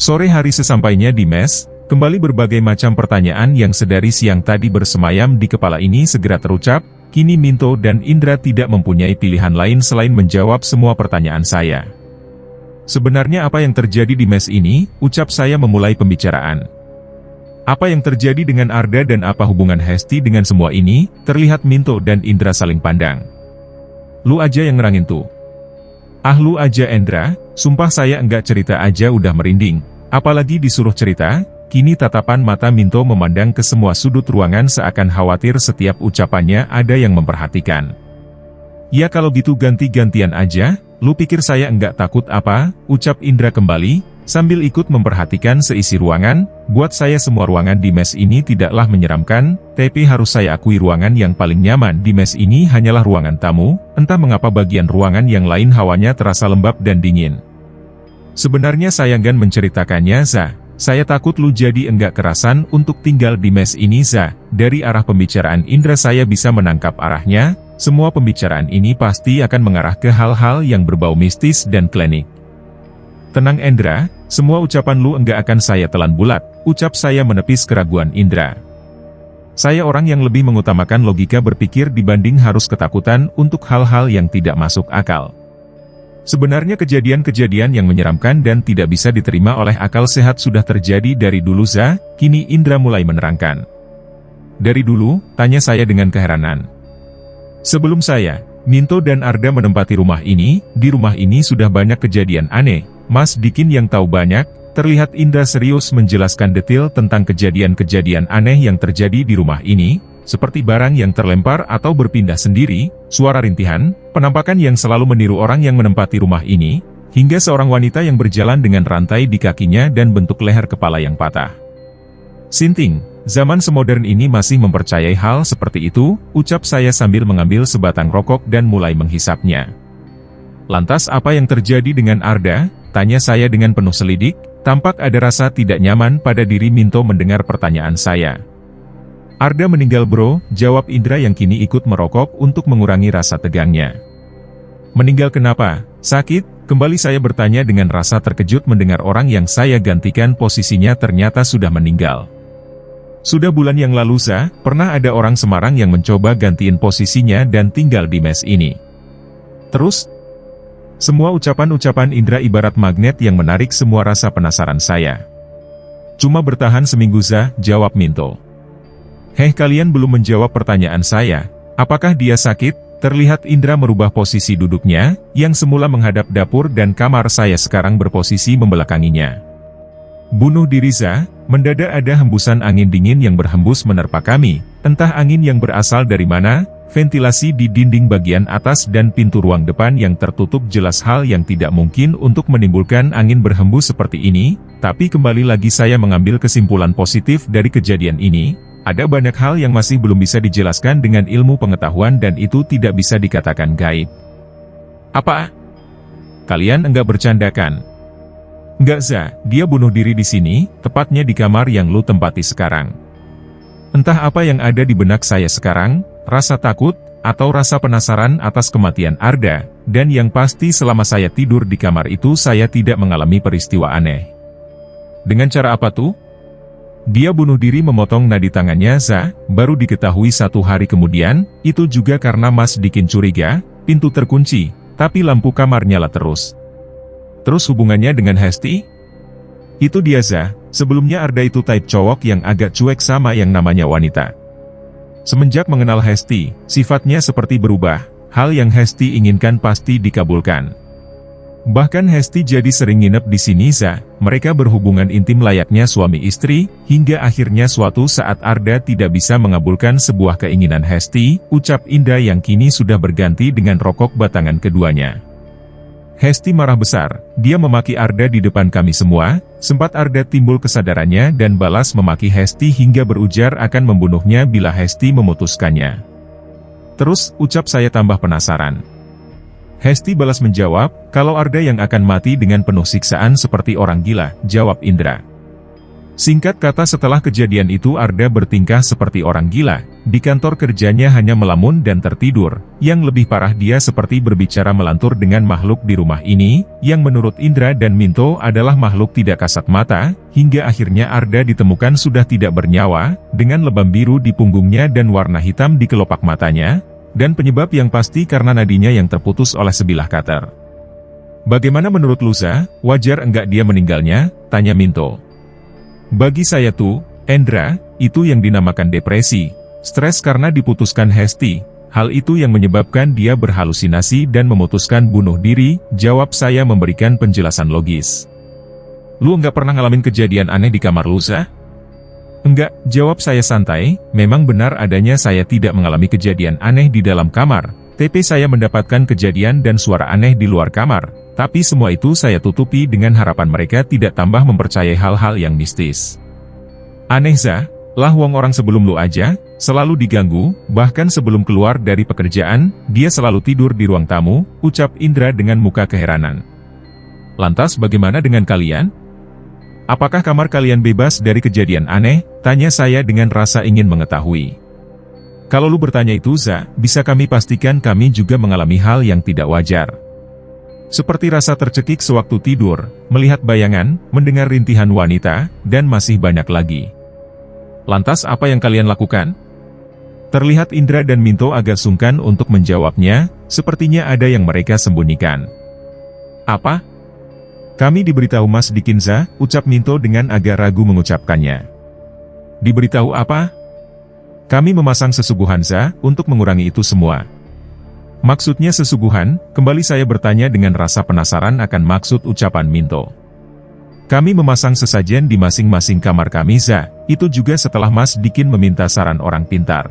Sore hari sesampainya di mes, kembali berbagai macam pertanyaan yang sedari siang tadi bersemayam di kepala ini segera terucap. Kini Minto dan Indra tidak mempunyai pilihan lain selain menjawab semua pertanyaan saya. Sebenarnya apa yang terjadi di mes ini? Ucap saya memulai pembicaraan. Apa yang terjadi dengan Arda dan apa hubungan Hesti dengan semua ini? Terlihat Minto dan Indra saling pandang. Lu aja yang ngerangin tuh. Ah lu aja Indra, sumpah saya enggak cerita aja udah merinding. Apalagi disuruh cerita. Kini tatapan mata Minto memandang ke semua sudut ruangan seakan khawatir setiap ucapannya ada yang memperhatikan. Ya kalau gitu ganti-gantian aja, lu pikir saya enggak takut apa? Ucap Indra kembali, sambil ikut memperhatikan seisi ruangan. Buat saya semua ruangan di mes ini tidaklah menyeramkan, tapi harus saya akui ruangan yang paling nyaman di mes ini hanyalah ruangan tamu, entah mengapa bagian ruangan yang lain hawanya terasa lembab dan dingin. Sebenarnya saya enggan menceritakannya Za. Saya takut lu jadi enggak kerasan untuk tinggal di mes ini Za. Dari arah pembicaraan Indra saya bisa menangkap arahnya, semua pembicaraan ini pasti akan mengarah ke hal-hal yang berbau mistis dan klinik. Tenang Indra, semua ucapan lu enggak akan saya telan bulat, ucap saya menepis keraguan Indra. Saya orang yang lebih mengutamakan logika berpikir dibanding harus ketakutan untuk hal-hal yang tidak masuk akal. Sebenarnya kejadian-kejadian yang menyeramkan dan tidak bisa diterima oleh akal sehat sudah terjadi dari dulu Za. Kini Indra mulai menerangkan. Dari dulu, tanya saya dengan keheranan. Sebelum saya, Minto dan Arda menempati rumah ini, di rumah ini sudah banyak kejadian aneh. Mas Dikin yang tahu banyak, terlihat Indra serius menjelaskan detail tentang kejadian-kejadian aneh yang terjadi di rumah ini. Seperti barang yang terlempar atau berpindah sendiri, suara rintihan, penampakan yang selalu meniru orang yang menempati rumah ini, hingga seorang wanita yang berjalan dengan rantai di kakinya dan bentuk leher kepala yang patah. Sinting, zaman semodern ini masih mempercayai hal seperti itu, ucap saya sambil mengambil sebatang rokok dan mulai menghisapnya. Lantas apa yang terjadi dengan Arda? Tanya saya dengan penuh selidik, tampak ada rasa tidak nyaman pada diri Minto mendengar pertanyaan saya. Arda meninggal bro, jawab Indra yang kini ikut merokok untuk mengurangi rasa tegangnya. Meninggal kenapa? Sakit? Kembali saya bertanya dengan rasa terkejut mendengar orang yang saya gantikan posisinya ternyata sudah meninggal. Sudah bulan yang lalu Za, pernah ada orang Semarang yang mencoba gantiin posisinya dan tinggal di mes ini. Terus? Semua ucapan-ucapan Indra ibarat magnet yang menarik semua rasa penasaran saya. Cuma bertahan seminggu Za, jawab Minto. Kalian belum menjawab pertanyaan saya, apakah dia sakit? Terlihat Indra merubah posisi duduknya, yang semula menghadap dapur dan kamar saya sekarang berposisi membelakanginya. Bunuh diri Za, mendadak ada hembusan angin dingin yang berhembus menerpa kami, entah angin yang berasal dari mana, ventilasi di dinding bagian atas dan pintu ruang depan yang tertutup jelas hal yang tidak mungkin untuk menimbulkan angin berhembus seperti ini, tapi kembali lagi saya mengambil kesimpulan positif dari kejadian ini. Ada banyak hal yang masih belum bisa dijelaskan dengan ilmu pengetahuan dan itu tidak bisa dikatakan gaib. Apa? Kalian enggak bercanda kan? Enggak Za, dia bunuh diri di sini, tepatnya di kamar yang lu tempati sekarang. Entah apa yang ada di benak saya sekarang, rasa takut, atau rasa penasaran atas kematian Arda, dan yang pasti selama saya tidur di kamar itu saya tidak mengalami peristiwa aneh. Dengan cara apa tuh? Dia bunuh diri memotong nadi tangannya Za, baru diketahui 1 hari kemudian, itu juga karena Mas Dikin curiga, pintu terkunci, tapi lampu kamar nyala terus. Terus hubungannya dengan Hesti? Itu dia Za, sebelumnya Arda itu type cowok yang agak cuek sama yang namanya wanita. Semenjak mengenal Hesti, sifatnya seperti berubah, hal yang Hesti inginkan pasti dikabulkan. Bahkan Hesti jadi sering nginep di sini Za, mereka berhubungan intim layaknya suami istri, hingga akhirnya suatu saat Arda tidak bisa mengabulkan sebuah keinginan Hesti, ucap Indra yang kini sudah berganti dengan rokok batangan keduanya. Hesti marah besar, dia memaki Arda di depan kami semua, sempat Arda timbul kesadarannya dan balas memaki Hesti hingga berujar akan membunuhnya bila Hesti memutuskannya. Terus, ucap saya tambah penasaran. Hesti balas menjawab, kalau Arda yang akan mati dengan penuh siksaan seperti orang gila, jawab Indra. Singkat kata setelah kejadian itu Arda bertingkah seperti orang gila, di kantor kerjanya hanya melamun dan tertidur. Yang lebih parah, dia seperti berbicara melantur dengan makhluk di rumah ini, yang menurut Indra dan Minto adalah makhluk tidak kasat mata, hingga akhirnya Arda ditemukan sudah tidak bernyawa, dengan lebam biru di punggungnya dan warna hitam di kelopak matanya, dan penyebab yang pasti karena nadinya yang terputus oleh sebilah cutter. Bagaimana menurut Luza, wajar enggak dia meninggalnya? Tanya Minto. Bagi saya tuh, Endra, itu yang dinamakan depresi. Stres karena diputuskan Hesti, hal itu yang menyebabkan dia berhalusinasi dan memutuskan bunuh diri, jawab saya memberikan penjelasan logis. Lu enggak pernah ngalamin kejadian aneh di kamar Luza? Enggak, jawab saya santai, memang benar adanya saya tidak mengalami kejadian aneh di dalam kamar, tapi saya mendapatkan kejadian dan suara aneh di luar kamar, tapi semua itu saya tutupi dengan harapan mereka tidak tambah mempercayai hal-hal yang mistis. Aneh Za, lah wong orang sebelum lu aja, selalu diganggu, bahkan sebelum keluar dari pekerjaan, dia selalu tidur di ruang tamu, ucap Indra dengan muka keheranan. Lantas bagaimana dengan kalian? Apakah kamar kalian bebas dari kejadian aneh? Tanya saya dengan rasa ingin mengetahui. Kalau lu bertanya itu Za, bisa kami pastikan kami juga mengalami hal yang tidak wajar. Seperti rasa tercekik sewaktu tidur, melihat bayangan, mendengar rintihan wanita, dan masih banyak lagi. Lantas apa yang kalian lakukan? Terlihat Indra dan Minto agak sungkan untuk menjawabnya, sepertinya ada yang mereka sembunyikan. Apa? Kami diberitahu Mas Dikinza, ucap Minto dengan agak ragu mengucapkannya. Diberitahu apa? Kami memasang sesuguhan Za, untuk mengurangi itu semua. Maksudnya sesuguhan, kembali saya bertanya dengan rasa penasaran akan maksud ucapan Minto. Kami memasang sesajen di masing-masing kamar kami Za, itu juga setelah Mas Dikin meminta saran orang pintar.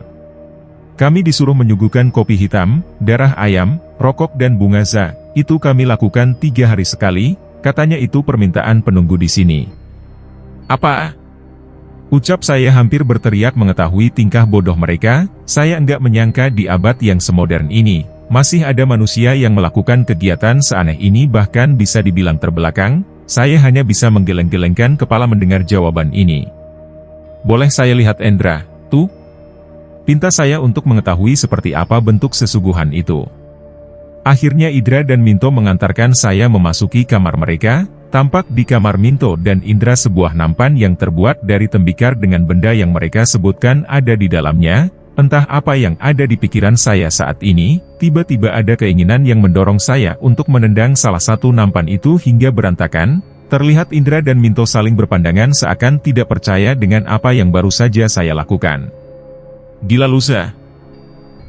Kami disuruh menyuguhkan kopi hitam, darah ayam, rokok dan bunga Za, itu kami lakukan 3 hari sekali, katanya itu permintaan penunggu di sini. Apa? Ucap saya hampir berteriak mengetahui tingkah bodoh mereka, saya enggak menyangka di abad yang semodern ini, masih ada manusia yang melakukan kegiatan seaneh ini bahkan bisa dibilang terbelakang. Saya hanya bisa menggeleng-gelengkan kepala mendengar jawaban ini. Boleh saya lihat Endra, tuh? Pinta saya untuk mengetahui seperti apa bentuk sesuguhan itu. Akhirnya Indra dan Minto mengantarkan saya memasuki kamar mereka, tampak di kamar Minto dan Indra sebuah nampan yang terbuat dari tembikar dengan benda yang mereka sebutkan ada di dalamnya. Entah apa yang ada di pikiran saya saat ini, tiba-tiba ada keinginan yang mendorong saya untuk menendang salah satu nampan itu hingga berantakan. Terlihat Indra dan Minto saling berpandangan seakan tidak percaya dengan apa yang baru saja saya lakukan. Gila lu Za.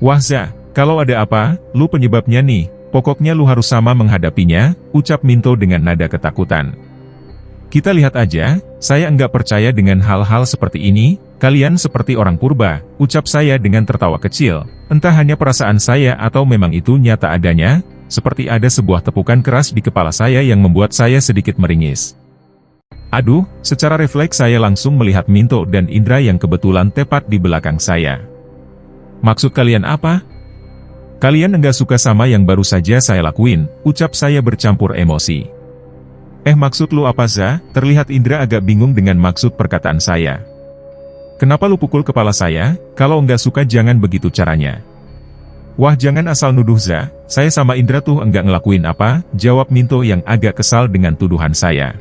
Wah Za, kalau ada apa, lu penyebabnya nih, pokoknya lu harus sama menghadapinya, ucap Minto dengan nada ketakutan. Kita lihat aja, saya enggak percaya dengan hal-hal seperti ini, kalian seperti orang purba, ucap saya dengan tertawa kecil, entah hanya perasaan saya atau memang itu nyata adanya, seperti ada sebuah tepukan keras di kepala saya yang membuat saya sedikit meringis. Aduh, secara refleks saya langsung melihat Minto dan Indra yang kebetulan tepat di belakang saya. Maksud kalian apa? Kalian enggak suka sama yang baru saja saya lakuin, ucap saya bercampur emosi. Maksud lu apa Za? Terlihat Indra agak bingung dengan maksud perkataan saya. Kenapa lu pukul kepala saya? Kalau enggak suka jangan begitu caranya. Wah jangan asal nuduh Za, saya sama Indra tuh enggak ngelakuin apa, jawab Minto yang agak kesal dengan tuduhan saya.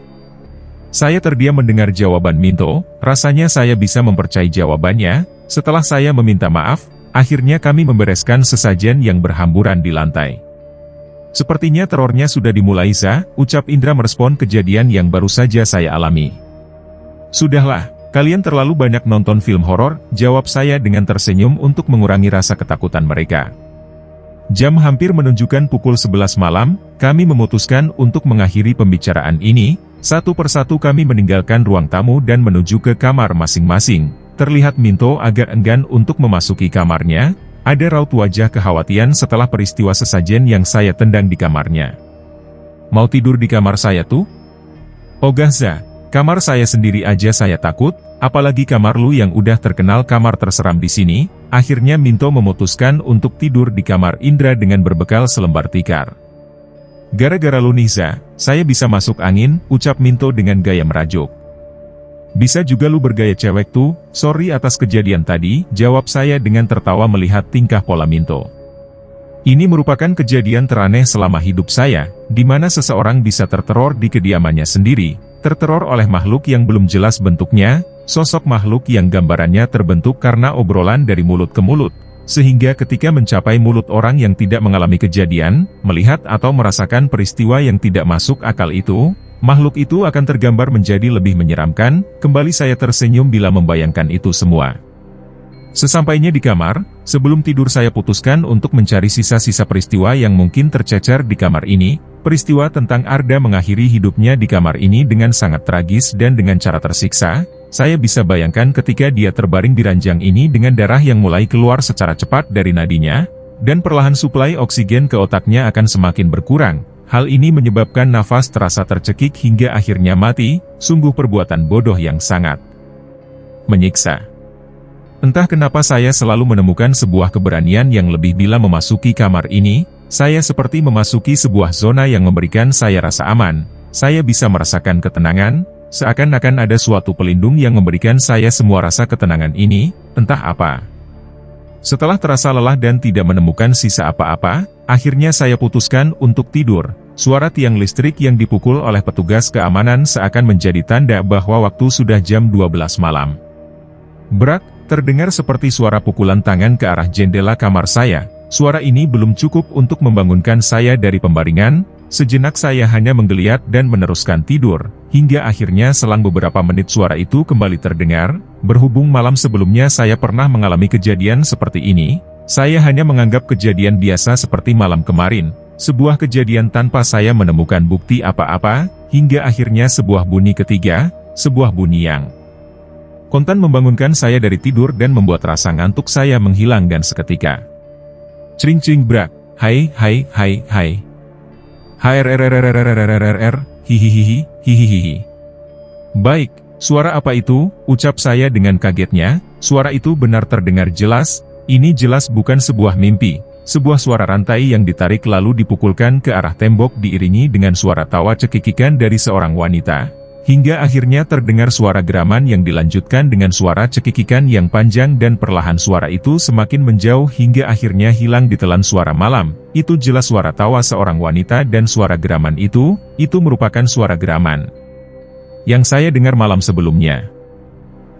Saya terdiam mendengar jawaban Minto, rasanya saya bisa mempercayai jawabannya. Setelah saya meminta maaf, akhirnya kami membereskan sesajen yang berhamburan di lantai. Sepertinya terornya sudah dimulai Za, ucap Indra merespon kejadian yang baru saja saya alami. Sudahlah, kalian terlalu banyak nonton film horor, jawab saya dengan tersenyum untuk mengurangi rasa ketakutan mereka. Jam hampir menunjukkan pukul 11 malam, kami memutuskan untuk mengakhiri pembicaraan ini. Satu persatu kami meninggalkan ruang tamu dan menuju ke kamar masing-masing. Terlihat Minto agak enggan untuk memasuki kamarnya. Ada raut wajah kekhawatiran setelah peristiwa sesajen yang saya tendang di kamarnya. Mau tidur di kamar saya tuh? Ogah Za, kamar saya sendiri aja saya takut, apalagi kamar lu yang udah terkenal kamar terseram di sini. Akhirnya Minto memutuskan untuk tidur di kamar Indra dengan berbekal selembar tikar. Gara-gara lu nih Za, saya bisa masuk angin, ucap Minto dengan gaya merajuk. Bisa juga lu bergaya cewek tuh, sorry atas kejadian tadi, jawab saya dengan tertawa melihat tingkah pola Minto. Ini merupakan kejadian teraneh selama hidup saya, di mana seseorang bisa terteror di kediamannya sendiri, terteror oleh makhluk yang belum jelas bentuknya, sosok makhluk yang gambarannya terbentuk karena obrolan dari mulut ke mulut, sehingga ketika mencapai mulut orang yang tidak mengalami kejadian, melihat atau merasakan peristiwa yang tidak masuk akal itu, makhluk itu akan tergambar menjadi lebih menyeramkan. Kembali saya tersenyum bila membayangkan itu semua. Sesampainya di kamar, sebelum tidur saya putuskan untuk mencari sisa-sisa peristiwa yang mungkin tercecer di kamar ini. Peristiwa tentang Arda mengakhiri hidupnya di kamar ini dengan sangat tragis dan dengan cara tersiksa. Saya bisa bayangkan ketika dia terbaring di ranjang ini dengan darah yang mulai keluar secara cepat dari nadinya, dan perlahan suplai oksigen ke otaknya akan semakin berkurang. Hal ini menyebabkan nafas terasa tercekik hingga akhirnya mati. Sungguh perbuatan bodoh yang sangat menyiksa. Entah kenapa saya selalu menemukan sebuah keberanian yang lebih bila memasuki kamar ini. Saya seperti memasuki sebuah zona yang memberikan saya rasa aman. Saya bisa merasakan ketenangan, seakan-akan ada suatu pelindung yang memberikan saya semua rasa ketenangan ini, entah apa. Setelah terasa lelah dan tidak menemukan sisa apa-apa, akhirnya saya putuskan untuk tidur. Suara tiang listrik yang dipukul oleh petugas keamanan seakan menjadi tanda bahwa waktu sudah jam 12 malam. Brak, terdengar seperti suara pukulan tangan ke arah jendela kamar saya. Suara ini belum cukup untuk membangunkan saya dari pembaringan. Sejenak saya hanya menggeliat dan meneruskan tidur, hingga akhirnya selang beberapa menit suara itu kembali terdengar. Berhubung malam sebelumnya saya pernah mengalami kejadian seperti ini, saya hanya menganggap kejadian biasa seperti malam kemarin. Sebuah kejadian tanpa saya menemukan bukti apa-apa, hingga akhirnya sebuah bunyi ketiga, sebuah bunyi yang kontan membangunkan saya dari tidur dan membuat rasa ngantuk saya menghilang dan seketika. Cring-cring brak, hai, HRRRRRRRRRR, hihihihi, hihihihi. Baik, suara apa itu? Ucap saya dengan kagetnya. Suara itu benar terdengar jelas. Ini jelas bukan sebuah mimpi. Sebuah suara rantai yang ditarik lalu dipukulkan ke arah tembok diiringi dengan suara tawa cekikikan dari seorang wanita. Hingga akhirnya terdengar suara geraman yang dilanjutkan dengan suara cekikikan yang panjang dan perlahan suara itu semakin menjauh hingga akhirnya hilang ditelan suara malam. Itu jelas suara tawa seorang wanita dan suara geraman itu merupakan suara geraman yang saya dengar malam sebelumnya.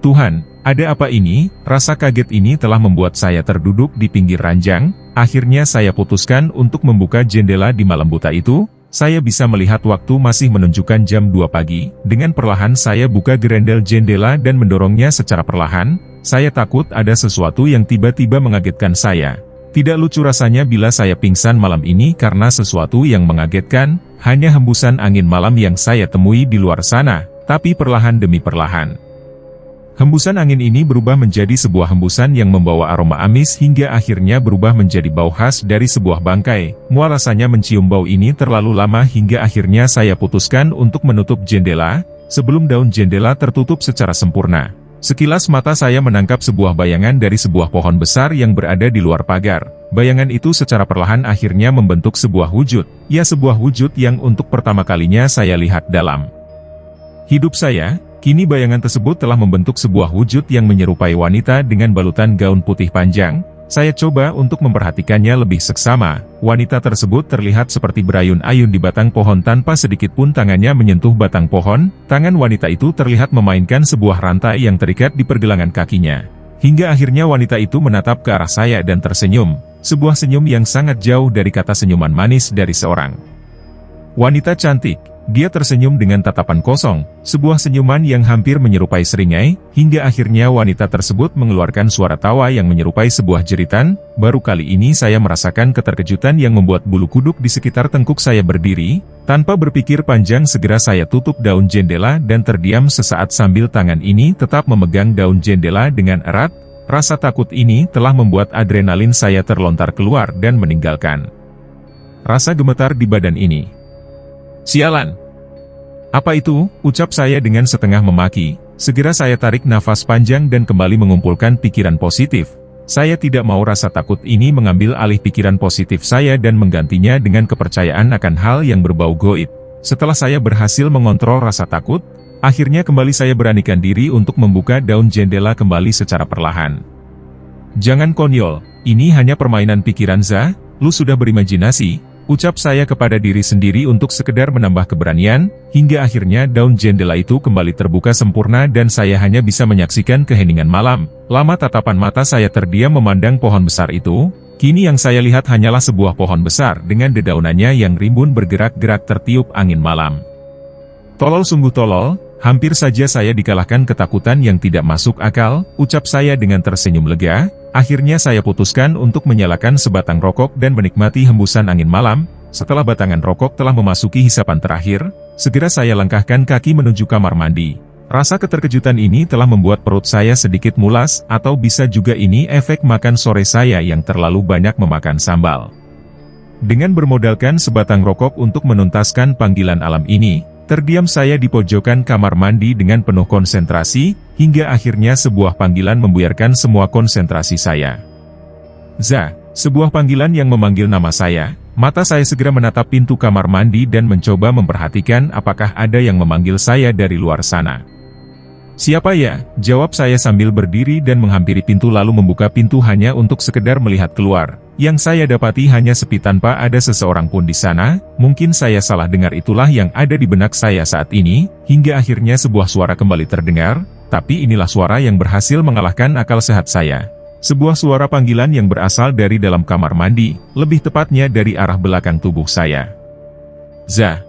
Tuhan, ada apa ini? Rasa kaget ini telah membuat saya terduduk di pinggir ranjang. Akhirnya saya putuskan untuk membuka jendela di malam buta itu. Saya bisa melihat waktu masih menunjukkan jam 2 pagi. Dengan perlahan saya buka gerendel jendela dan mendorongnya secara perlahan. Saya takut ada sesuatu yang tiba-tiba mengagetkan saya. Tidak lucu rasanya bila saya pingsan malam ini karena sesuatu yang mengagetkan. Hanya hembusan angin malam yang saya temui di luar sana. Tapi perlahan demi perlahan, hembusan angin ini berubah menjadi sebuah hembusan yang membawa aroma amis hingga akhirnya berubah menjadi bau khas dari sebuah bangkai. Mual rasanya mencium bau ini terlalu lama hingga akhirnya saya putuskan untuk menutup jendela, sebelum daun jendela tertutup secara sempurna. Sekilas mata saya menangkap sebuah bayangan dari sebuah pohon besar yang berada di luar pagar. Bayangan itu secara perlahan akhirnya membentuk sebuah wujud. Ya, sebuah wujud yang untuk pertama kalinya saya lihat dalam hidup saya. Kini bayangan tersebut telah membentuk sebuah wujud yang menyerupai wanita dengan balutan gaun putih panjang. Saya coba untuk memperhatikannya lebih seksama. Wanita tersebut terlihat seperti berayun-ayun di batang pohon tanpa sedikit pun tangannya menyentuh batang pohon. Tangan wanita itu terlihat memainkan sebuah rantai yang terikat di pergelangan kakinya. Hingga akhirnya wanita itu menatap ke arah saya dan tersenyum. Sebuah senyum yang sangat jauh dari kata senyuman manis dari seorang wanita cantik. Dia tersenyum dengan tatapan kosong, sebuah senyuman yang hampir menyerupai seringai, hingga akhirnya wanita tersebut mengeluarkan suara tawa yang menyerupai sebuah jeritan. Baru kali ini saya merasakan keterkejutan yang membuat bulu kuduk di sekitar tengkuk saya berdiri. Tanpa berpikir panjang segera saya tutup daun jendela dan terdiam sesaat sambil tangan ini tetap memegang daun jendela dengan erat. Rasa takut ini telah membuat adrenalin saya terlontar keluar dan meninggalkan rasa gemetar di badan ini. Sialan! Apa itu? Ucap saya dengan setengah memaki. Segera saya tarik nafas panjang dan kembali mengumpulkan pikiran positif. Saya tidak mau rasa takut ini mengambil alih pikiran positif saya dan menggantinya dengan kepercayaan akan hal yang berbau goib. Setelah saya berhasil mengontrol rasa takut, Akhirnya kembali saya beranikan diri untuk membuka daun jendela kembali secara perlahan. "Jangan konyol, ini hanya permainan pikiran Za, lu sudah berimajinasi," ucap saya kepada diri sendiri untuk sekedar menambah keberanian, hingga akhirnya daun jendela itu kembali terbuka sempurna dan saya hanya bisa menyaksikan keheningan malam. Lama tatapan mata saya terdiam memandang pohon besar itu. Kini yang saya lihat hanyalah sebuah pohon besar dengan dedaunannya yang rimbun bergerak-gerak tertiup angin malam. "Tolol sungguh tolol, hampir saja saya dikalahkan ketakutan yang tidak masuk akal," ucap saya dengan tersenyum lega. Akhirnya saya putuskan untuk menyalakan sebatang rokok dan menikmati hembusan angin malam. Setelah batangan rokok telah memasuki hisapan terakhir, segera saya langkahkan kaki menuju kamar mandi. Rasa keterkejutan ini telah membuat perut saya sedikit mulas, atau bisa juga ini efek makan sore saya yang terlalu banyak memakan sambal. Dengan bermodalkan sebatang rokok untuk menuntaskan panggilan alam ini, terdiam saya di pojokan kamar mandi dengan penuh konsentrasi, hingga akhirnya sebuah panggilan membuyarkan semua konsentrasi saya. "Za," sebuah panggilan yang memanggil nama saya. Mata saya segera menatap pintu kamar mandi dan mencoba memperhatikan apakah ada yang memanggil saya dari luar sana. "Siapa ya?" jawab saya sambil berdiri dan menghampiri pintu lalu membuka pintu hanya untuk sekedar melihat keluar. Yang saya dapati hanya sepi tanpa ada seseorang pun di sana. Mungkin saya salah dengar, itulah yang ada di benak saya saat ini, hingga akhirnya sebuah suara kembali terdengar, tapi inilah suara yang berhasil mengalahkan akal sehat saya. Sebuah suara panggilan yang berasal dari dalam kamar mandi, lebih tepatnya dari arah belakang tubuh saya. "Za."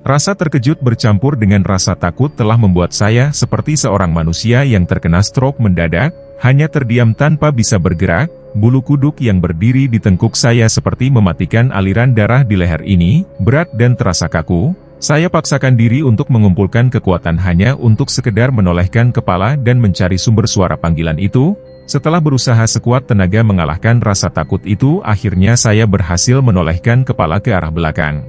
Rasa terkejut bercampur dengan rasa takut telah membuat saya seperti seorang manusia yang terkena stroke mendadak, hanya terdiam tanpa bisa bergerak. Bulu kuduk yang berdiri di tengkuk saya seperti mematikan aliran darah di leher ini, berat dan terasa kaku. Saya paksakan diri untuk mengumpulkan kekuatan hanya untuk sekedar menolehkan kepala dan mencari sumber suara panggilan itu. Setelah berusaha sekuat tenaga mengalahkan rasa takut itu, akhirnya saya berhasil menolehkan kepala ke arah belakang.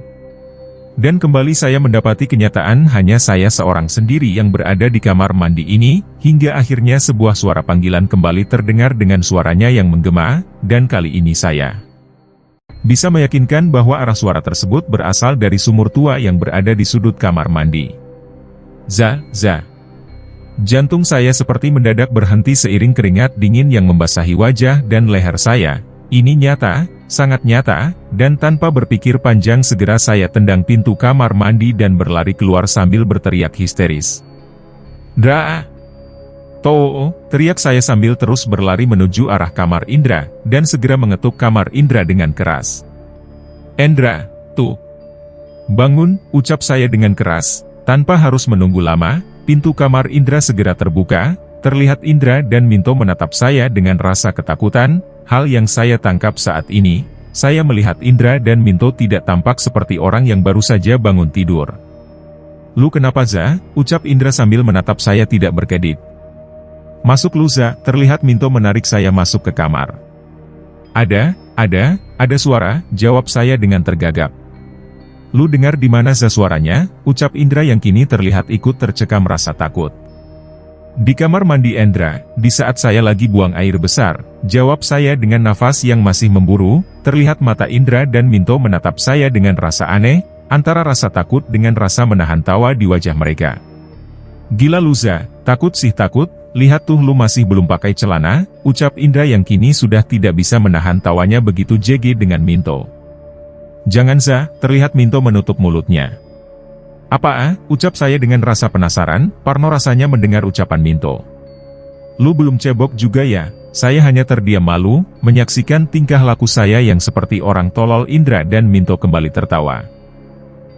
Dan kembali saya mendapati kenyataan hanya saya seorang sendiri yang berada di kamar mandi ini, hingga akhirnya sebuah suara panggilan kembali terdengar dengan suaranya yang menggema, dan kali ini saya bisa meyakinkan bahwa arah suara tersebut berasal dari sumur tua yang berada di sudut kamar mandi. "Za, Za." Jantung saya seperti mendadak berhenti seiring keringat dingin yang membasahi wajah dan leher saya. Ini nyata, sangat nyata, dan tanpa berpikir panjang segera saya tendang pintu kamar mandi dan berlari keluar sambil berteriak histeris. "Dra! Too!" teriak saya sambil terus berlari menuju arah kamar Indra, dan segera mengetuk kamar Indra dengan keras. "Endra, tuh! Bangun!" ucap saya dengan keras. Tanpa harus menunggu lama, pintu kamar Indra segera terbuka. Terlihat Indra dan Minto menatap saya dengan rasa ketakutan. Hal yang saya tangkap saat ini, saya melihat Indra dan Minto tidak tampak seperti orang yang baru saja bangun tidur. "Lu kenapa, Za?" ucap Indra sambil menatap saya tidak berkedip. "Masuk lu, Za." Terlihat Minto menarik saya masuk ke kamar. Ada suara," jawab saya dengan tergagap. "Lu dengar di mana, Za, suaranya?" ucap Indra yang kini terlihat ikut tercekam rasa takut. "Di kamar mandi Indra, di saat saya lagi buang air besar," jawab saya dengan nafas yang masih memburu. Terlihat mata Indra dan Minto menatap saya dengan rasa aneh, antara rasa takut dengan rasa menahan tawa di wajah mereka. "Gila lu, Za, takut sih takut, lihat tuh lu masih belum pakai celana," ucap Indra yang kini sudah tidak bisa menahan tawanya begitu jegi dengan Minto. "Jangan, Za," terlihat Minto menutup mulutnya. "Apa ucap saya dengan rasa penasaran, parno rasanya mendengar ucapan Minto. "Lu belum cebok juga ya?" Saya hanya terdiam malu, menyaksikan tingkah laku saya yang seperti orang tolol. Indra dan Minto kembali tertawa.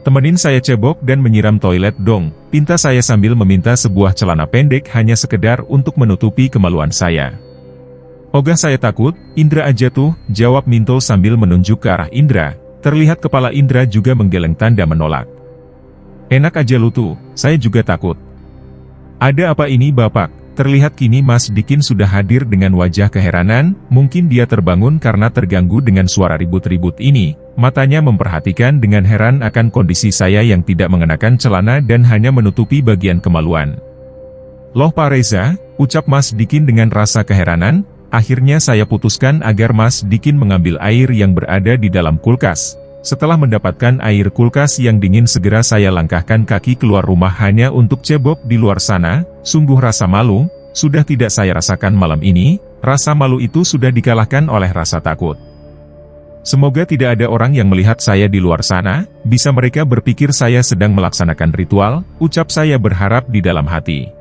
"Temenin saya cebok dan menyiram toilet dong," pinta saya sambil meminta sebuah celana pendek hanya sekedar untuk menutupi kemaluan saya. "Ogah saya takut, Indra aja tuh," jawab Minto sambil menunjuk ke arah Indra. Terlihat kepala Indra juga menggeleng tanda menolak. "Enak aja lu tuh, saya juga takut." "Ada apa ini, Bapak?" Terlihat kini Mas Dikin sudah hadir dengan wajah keheranan. Mungkin dia terbangun karena terganggu dengan suara ribut-ribut ini. Matanya memperhatikan dengan heran akan kondisi saya yang tidak mengenakan celana dan hanya menutupi bagian kemaluan. "Loh Pak Reza," ucap Mas Dikin dengan rasa keheranan. Akhirnya saya putuskan agar Mas Dikin mengambil air yang berada di dalam kulkas. Setelah mendapatkan air kulkas yang dingin segera saya langkahkan kaki keluar rumah hanya untuk cebok di luar sana. Sungguh rasa malu, sudah tidak saya rasakan malam ini, rasa malu itu sudah dikalahkan oleh rasa takut. Semoga tidak ada orang yang melihat saya di luar sana, bisa mereka berpikir saya sedang melaksanakan ritual, ucap saya berharap di dalam hati.